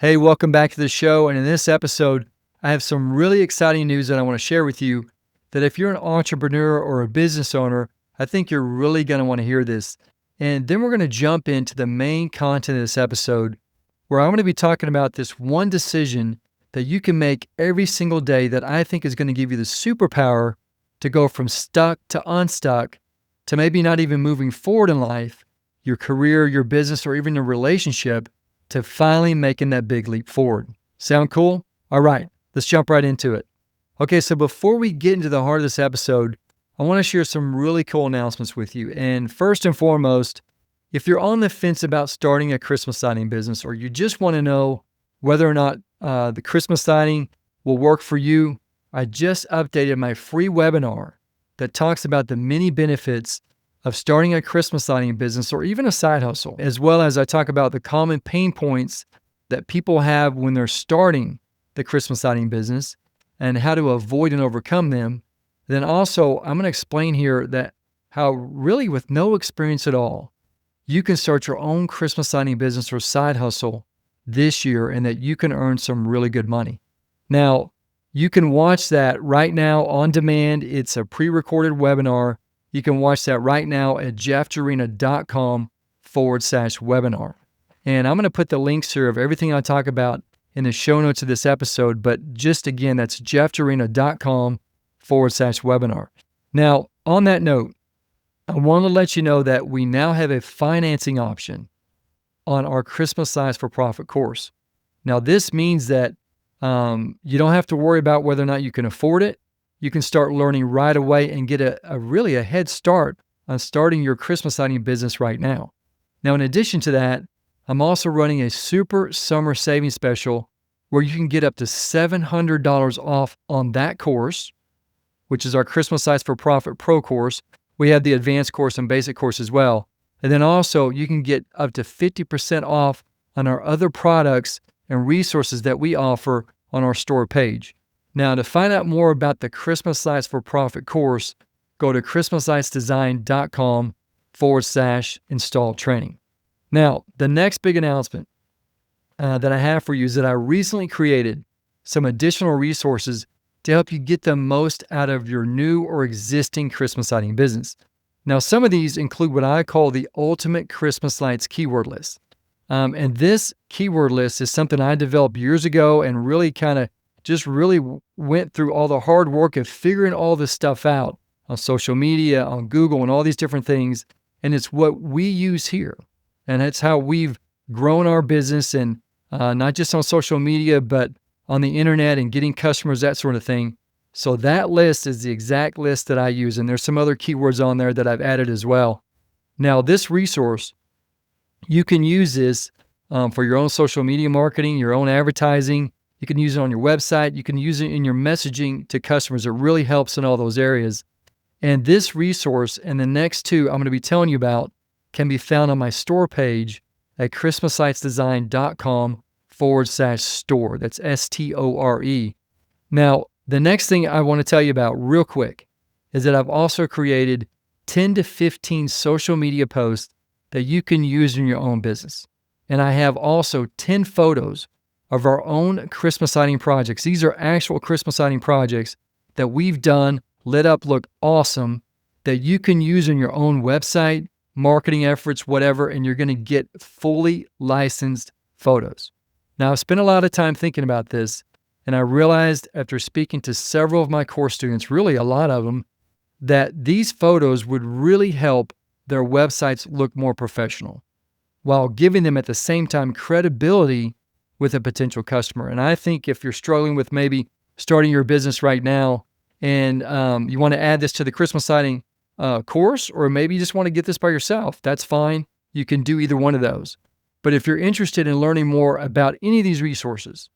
Hey, welcome back to the show. And in this episode, I have some really exciting news that I want to share with you that if you're an entrepreneur or a business owner, I think you're really going to want to hear this. And then we're going to jump into the main content of this episode where I'm going to be talking about this one decision that you can make every single day that I think is going to give you the superpower to go from stuck to unstuck to maybe not even moving forward in life, your career, your business, or even your relationship to finally making that big leap forward. Sound cool? All right, let's jump right into it. Okay, so before we get into the heart of this episode, I want to share some really cool announcements with you. And first and foremost, if you're on the fence about starting a Christmas lighting business, or you just want to know whether or not the Christmas lighting will work for you, I just updated my free webinar that talks about the many benefits of starting a Christmas lighting business or even a side hustle, as well as I talk about the common pain points that people have when they're starting the Christmas lighting business and how to avoid and overcome them. Then also, I'm going to explain here that how really with no experience at all, you can start your own Christmas lighting business or side hustle this year and that you can earn some really good money. Now, you can watch that right now on demand. It's a pre-recorded webinar. You can watch that right now at jeffjerina.com/webinar. And I'm going to put the links here of everything I talk about in the show notes of this episode. But just again, that's jeffjerina.com/webinar. Now, on that note, I want to let you know that we now have a financing option on our Christmas Lights for Profit course. Now, this means that you don't have to worry about whether or not you can afford it. You can start learning right away and get a really head start on starting your Christmas lighting business right now. Now, in addition to that, I'm also running a super summer savings special where you can get up to $700 off on that course, which is our Christmas Lights for Profit Pro course. We have the advanced course and basic course as well. And then also you can get up to 50% off on our other products and resources that we offer on our store page. Now, to find out more about the Christmas Lights for Profit course, go to christmaslightsdesign.com/install training. Now, the next big announcement that I have for you is that I recently created some additional resources to help you get the most out of your new or existing Christmas lighting business. Now, some of these include what I call the Ultimate Christmas Lights Keyword List. And this keyword list is something I developed years ago and really really went through all the hard work of figuring all this stuff out on social media, on Google, and all these different things. And it's what we use here. And it's how we've grown our business, and not just on social media, but on the internet and getting customers, that sort of thing. So that list is the exact list that I use. And there's some other keywords on there that I've added as well. Now, this resource, you can use this for your own social media marketing, your own advertising. You can use it on your website. You can use it in your messaging to customers. It really helps in all those areas. And this resource and the next two I'm going to be telling you about can be found on my store page at christmaslightsdesign.com/store. That's STORE. Now, the next thing I want to tell you about real quick is that I've also created 10 to 15 social media posts that you can use in your own business. And I have also 10 photos of our own Christmas lighting projects. These are actual Christmas lighting projects that we've done, lit up, look awesome, that you can use in your own website, marketing efforts, whatever, and you're going to get fully licensed photos. Now, I've spent a lot of time thinking about this, and I realized after speaking to several of my course students, really a lot of them, that these photos would really help their websites look more professional while giving them at the same time credibility with a potential customer. And I think if you're struggling with maybe starting your business right now and you want to add this to the Christmas lighting course, or maybe you just want to get this by yourself, that's fine. You can do either one of those. But if you're interested in learning more about any of these resources,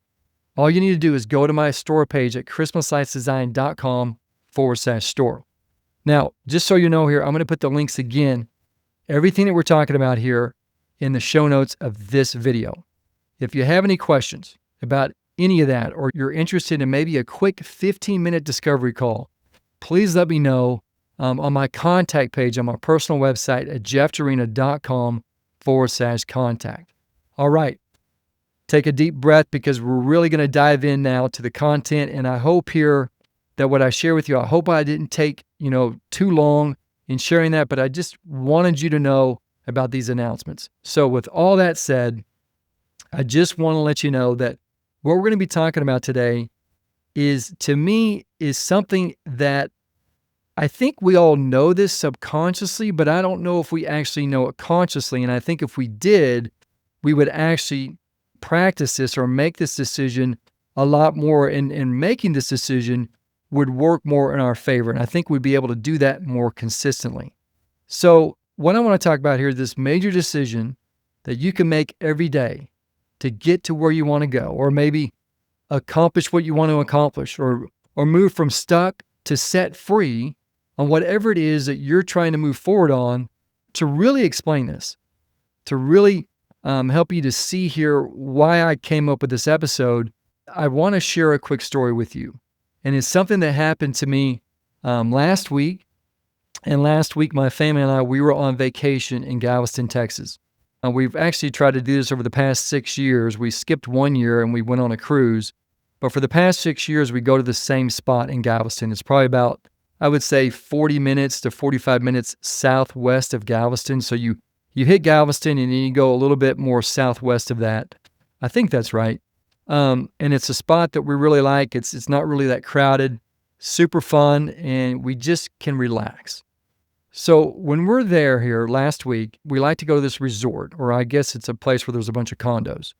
all you need to do is go to my store page at christmaslightsdesign.com/store. Now, just so you know here, I'm going to put the links again, everything that we're talking about here in the show notes of this video. If you have any questions about any of that, or you're interested in maybe a quick 15-minute discovery call, please let me know on my contact page on my personal website at jeffjerina.com/contact. All right. take a deep breath because we're really going to dive in now to the content. And I hope here that what I share with you, I hope I didn't take, too long in sharing that, but I just wanted you to know about these announcements. So with all that said, I just want to let you know that what we're going to be talking about today to me, is something that I think we all know this subconsciously, but I don't know if we actually know it consciously. And I think if we did, we would actually practice this or make this decision a lot more. And making this decision would work more in our favor. And I think we'd be able to do that more consistently. So what I want to talk about here is this major decision that you can make every day to get to where you want to go, or maybe accomplish what you want to accomplish, or move from stuck to set free on whatever it is that you're trying to move forward on. To really explain this, to really help you to see here why I came up with this episode, I want to share a quick story with you. And it's something that happened to me last week. And last week, my family and I, we were on vacation in Galveston, Texas. We've actually tried to do this over the past 6 years. We skipped 1 year and we went on a cruise. But for the past 6 years, we go to the same spot in Galveston. It's probably about, I would say, 40 minutes to 45 minutes southwest of Galveston. So you hit Galveston and then you go a little bit more southwest of that. I think that's right. And it's a spot that we really like. It's not really that crowded, super fun, and we just can relax. So when we're there here last week, we like to go to this resort, or I guess it's a place where there's a bunch of condos.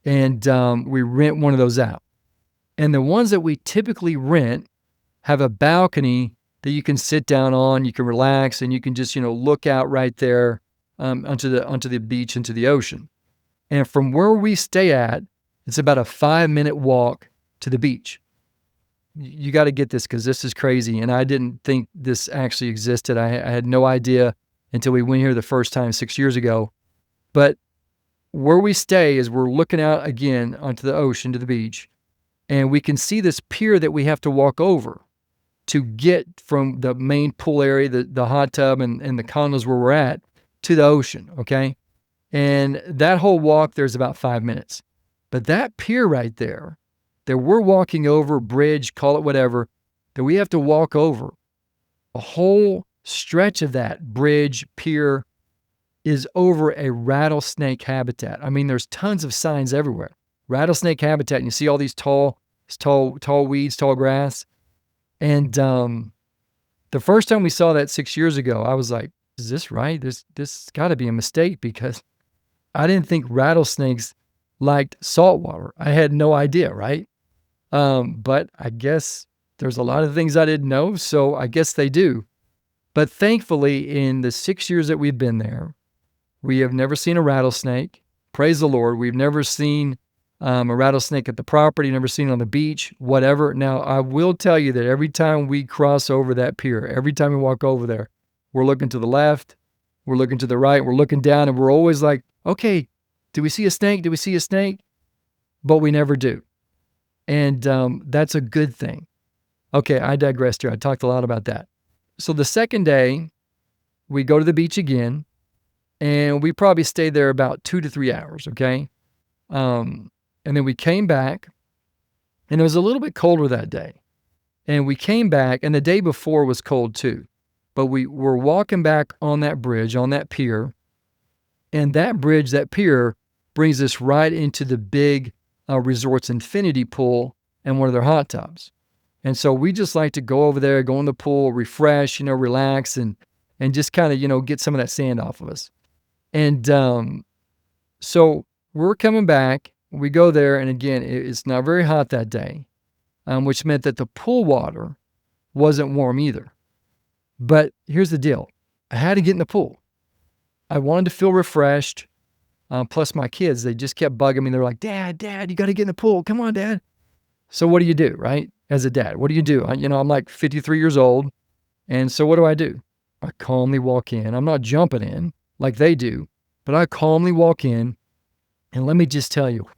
And we rent one of those out. And the ones that we typically rent have a balcony that you can sit down on, you can relax, and you can just, look out right there onto the beach, into the ocean. And from where we stay at, it's about a 5-minute walk to the beach. You got to get this because this is crazy. And I didn't think this actually existed. I had no idea until we went here the first time 6 years ago. But where we stay is we're looking out again onto the ocean, to the beach. And we can see this pier that we have to walk over to get from the main pool area, the hot tub and the condos where we're at, to the ocean, okay? And that whole walk, there's about 5 minutes. But that pier right there, that we're walking over, bridge, call it whatever, that we have to walk over, a whole stretch of that bridge, pier, is over a rattlesnake habitat. I mean, there's tons of signs everywhere. Rattlesnake habitat, and you see all these tall weeds, tall grass. And the first time we saw that 6 years ago, I was like, is this right? This got to be a mistake, because I didn't think rattlesnakes liked salt water. I had no idea, right? But I guess there's a lot of things I didn't know, so I guess they do. But thankfully, in the 6 years that we've been there, we have never seen a rattlesnake. Praise the Lord. We've never seen a rattlesnake at the property, never seen it on the beach, whatever. Now, I will tell you that every time we cross over that pier, every time we walk over there, we're looking to the left, we're looking to the right, we're looking down, and we're always like, okay, do we see a snake? Do we see a snake? But we never do. And that's a good thing. Okay, I digressed here. I talked a lot about that. So the second day, we go to the beach again, and we probably stayed there about 2 to 3 hours, okay? And then we came back, and it was a little bit colder that day. And we came back, and the day before was cold too. But we were walking back on that bridge, on that pier, and that bridge, that pier, brings us right into the big resort's infinity pool and one of their hot tubs. And so we just like to go over there, go in the pool, refresh, relax, and just kind of, get some of that sand off of us. And so we're coming back. We go there, and again, it's not very hot that day, which meant that the pool water wasn't warm either. But here's the deal. I had to get in the pool. I wanted to feel refreshed. Plus my kids, they just kept bugging me. They're like, Dad, you got to get in the pool. Come on, Dad. So what do you do, right? As a dad, what do you do? I'm like 53 years old. And so what do? I calmly walk in. I'm not jumping in like they do, but I calmly walk in. And let me just tell you,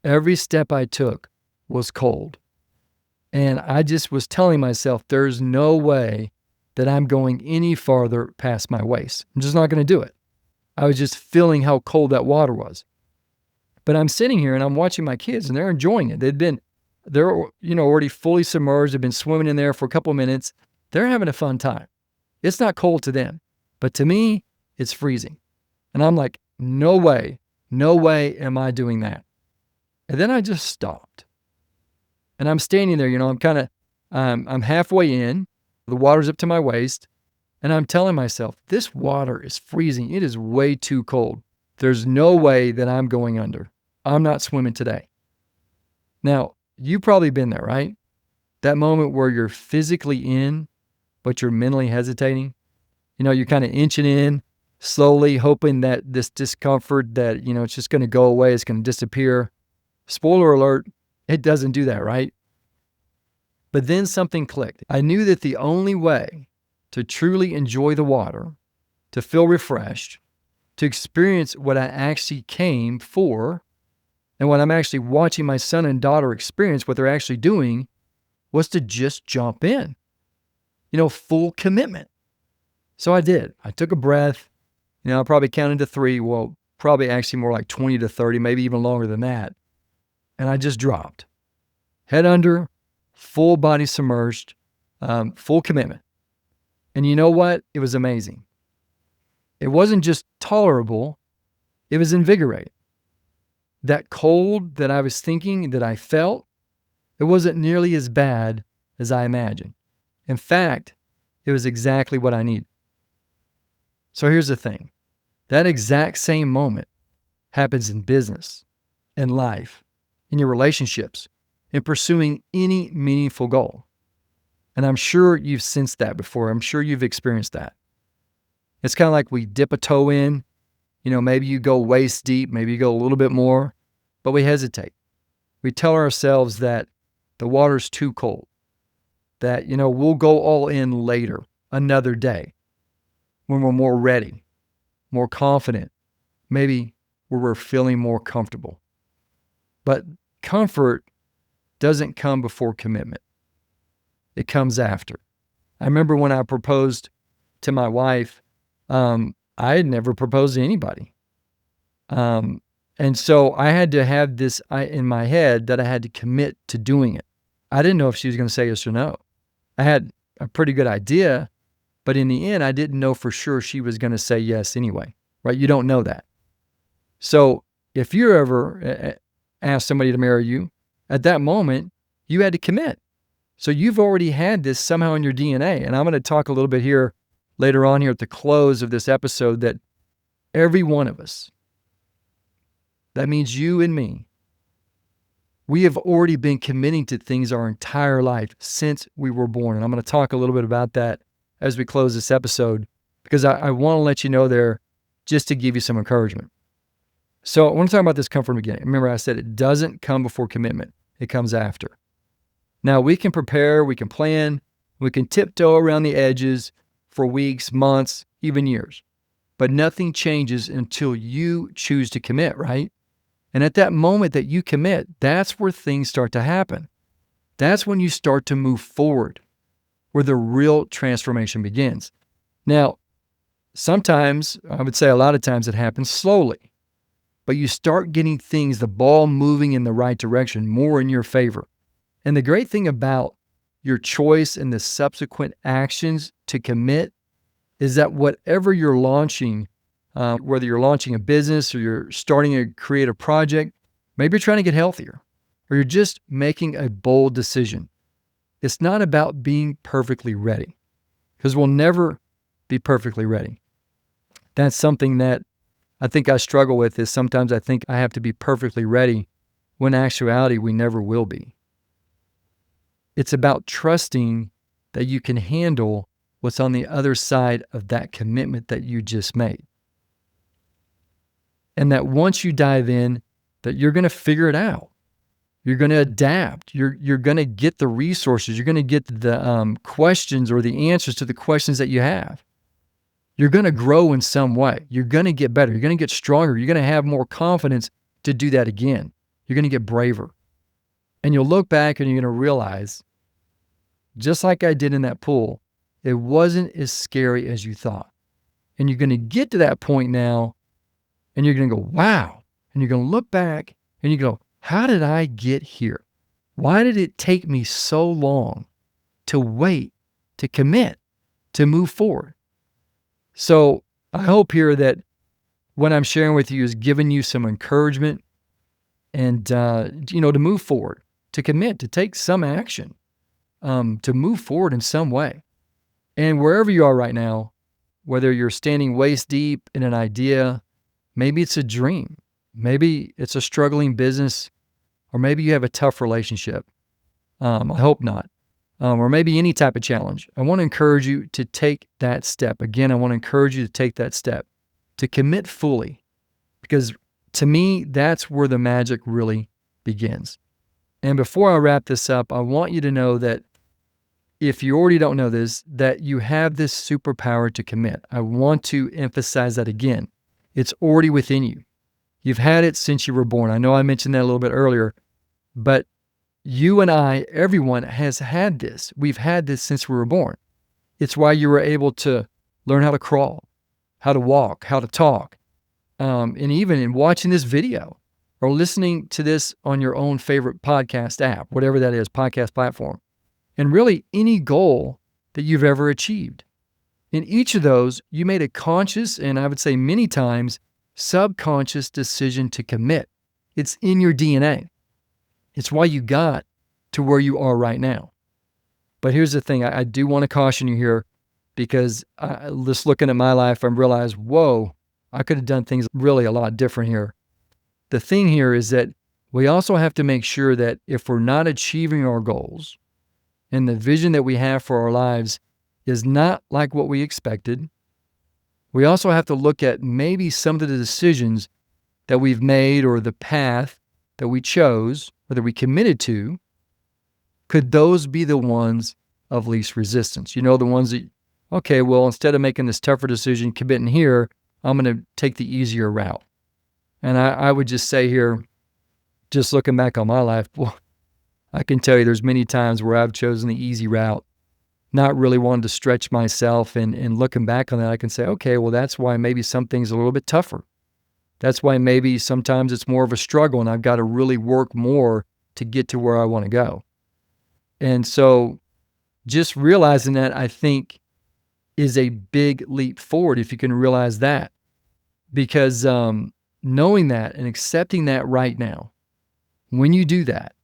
every step I took was cold. And I just was telling myself, there's no way that I'm going any farther past my waist. I'm just not going to do it. I was just feeling how cold that water was. But I'm sitting here and I'm watching my kids and they're enjoying it. They're, already fully submerged. They've been swimming in there for a couple of minutes. They're having a fun time. It's not cold to them, but to me, it's freezing. And I'm like, no way am I doing that. And then I just stopped. And I'm standing there, I'm halfway in, the water's up to my waist, and I'm telling myself, this water is freezing. It is way too cold. There's no way that I'm going under. I'm not swimming today. Now, you've probably been there, right? That moment where you're physically in, but you're mentally hesitating. You're kind of inching in slowly, hoping that this discomfort that, it's just going to go away, it's going to disappear. Spoiler alert, it doesn't do that, right? But then something clicked. I knew that the only way to truly enjoy the water, to feel refreshed, to experience what I actually came for, and what I'm actually watching my son and daughter experience, what they're actually doing, was to just jump in. Full commitment. So I did. I took a breath. I probably counted to 3. Well, probably actually more like 20 to 30, maybe even longer than that. And I just dropped. Head under, full body submerged, full commitment. And you know what? It was amazing. It wasn't just tolerable. It was invigorating. That cold that I was thinking that I felt, it wasn't nearly as bad as I imagined. In fact, it was exactly what I needed. So here's the thing. That exact same moment happens in business, in life, in your relationships, in pursuing any meaningful goal. And I'm sure you've sensed that before. I'm sure you've experienced that. It's kind of like we dip a toe in, maybe you go waist deep, maybe you go a little bit more, but we hesitate. We tell ourselves that the water's too cold, that, we'll go all in later, another day, when we're more ready, more confident, maybe where we're feeling more comfortable. But comfort doesn't come before commitment. It comes after. I remember when I proposed to my wife, I had never proposed to anybody. And so I had to have this in my head that I had to commit to doing it. I didn't know if she was going to say yes or no. I had a pretty good idea, but in the end, I didn't know for sure she was going to say yes anyway, right? You don't know that. So if you ever ask somebody to marry you, at that moment, you had to commit. So you've already had this somehow in your DNA. And I'm going to talk a little bit here later on here at the close of this episode that every one of us, that means you and me, we have already been committing to things our entire life since we were born. And I'm going to talk a little bit about that as we close this episode, because I want to let you know there just to give you some encouragement. So I want to talk about this comfort beginning. Remember, I said it doesn't come before commitment. It comes after. Now, we can prepare, we can plan, we can tiptoe around the edges for weeks, months, even years. But nothing changes until you choose to commit, right? And at that moment that you commit, that's where things start to happen. That's when you start to move forward, where the real transformation begins. Now, sometimes, I would say a lot of times it happens slowly, but you start getting things, the ball moving in the right direction, more in your favor. And the great thing about your choice and the subsequent actions to commit is that whatever you're launching, whether you're launching a business or you're starting a creative project, maybe you're trying to get healthier, or you're just making a bold decision. It's not about being perfectly ready, because we'll never be perfectly ready. That's something that I think I struggle with, is sometimes I think I have to be perfectly ready, when in actuality we never will be. It's about trusting that you can handle what's on the other side of that commitment that you just made. And that once you dive in, that you're going to figure it out. You're going to adapt. You're going to get the resources. You're going to get the questions or the answers to the questions that you have. You're going to grow in some way. You're going to get better. You're going to get stronger. You're going to have more confidence to do that again. You're going to get braver. And you'll look back and you're going to realize, just like I did in that pool, it wasn't as scary as you thought. And you're going to get to that point now, and you're going to go, wow. And you're going to look back And you go, how did I get here? Why did it take me so long to wait, to commit, to move forward? So I hope here that what I'm sharing with you is giving you some encouragement and, to move forward, to commit, to take some action, to move forward in some way. And wherever you are right now, whether you're standing waist deep in an idea, maybe it's a dream, maybe it's a struggling business, or maybe you have a tough relationship. I hope not. Or maybe any type of challenge. I want to encourage you to take that step. Again, I want to encourage you to take that step, to commit fully, because to me, that's where the magic really begins. And before I wrap this up, I want you to know that if you already don't know this, that you have this superpower to commit. I want to emphasize that again. It's already within you. You've had it since you were born. I know I mentioned that a little bit earlier, but you and I, everyone has had this. We've had this since we were born. It's why you were able to learn how to crawl, how to walk, how to talk. And even in watching this video or listening to this on your own favorite podcast app, whatever that is, podcast platform, and really any goal that you've ever achieved. In each of those, you made a conscious, and I would say many times, subconscious decision to commit. It's in your DNA. It's why you got to where you are right now. But here's the thing. I do want to caution you here, because just looking at my life, I realized, whoa, I could have done things really a lot different here. The thing here is that we also have to make sure that if we're not achieving our goals and the vision that we have for our lives is not like what we expected, we also have to look at maybe some of the decisions that we've made or the path that we chose or that we committed to. Could those be the ones of least resistance? The ones that, okay, well, instead of making this tougher decision, committing here, I'm going to take the easier route. And I would just say here, just looking back on my life, well, I can tell you there's many times where I've chosen the easy route, not really wanting to stretch myself. And looking back on that, I can say, okay, well, that's why maybe some things are a little bit tougher. That's why maybe sometimes it's more of a struggle and I've got to really work more to get to where I want to go. And so just realizing that, I think, is a big leap forward if you can realize that. Because knowing that and accepting that right now, when you do that,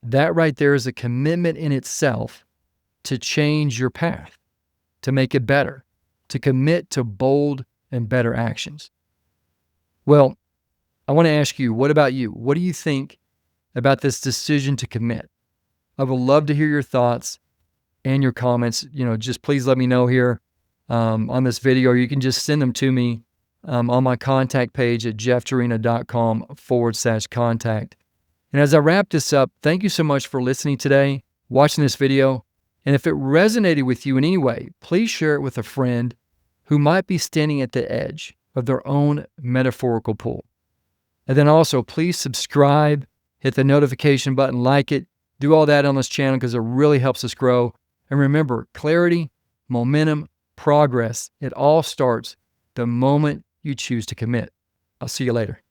that right there is a commitment in itself to change your path, to make it better, to commit to bold and better actions. Well, I want to ask you, what about you? What do you think about this decision to commit? I would love to hear your thoughts and your comments. Just please let me know here on this video, or you can just send them to me on my contact page at jeffjerina.com/contact. And as I wrap this up, thank you so much for listening today, watching this video. And if it resonated with you in any way, please share it with a friend who might be standing at the edge of their own metaphorical pool. And then also, please subscribe, hit the notification button, like it, do all that on this channel because it really helps us grow. And remember, clarity, momentum, progress, it all starts the moment you choose to commit. I'll see you later.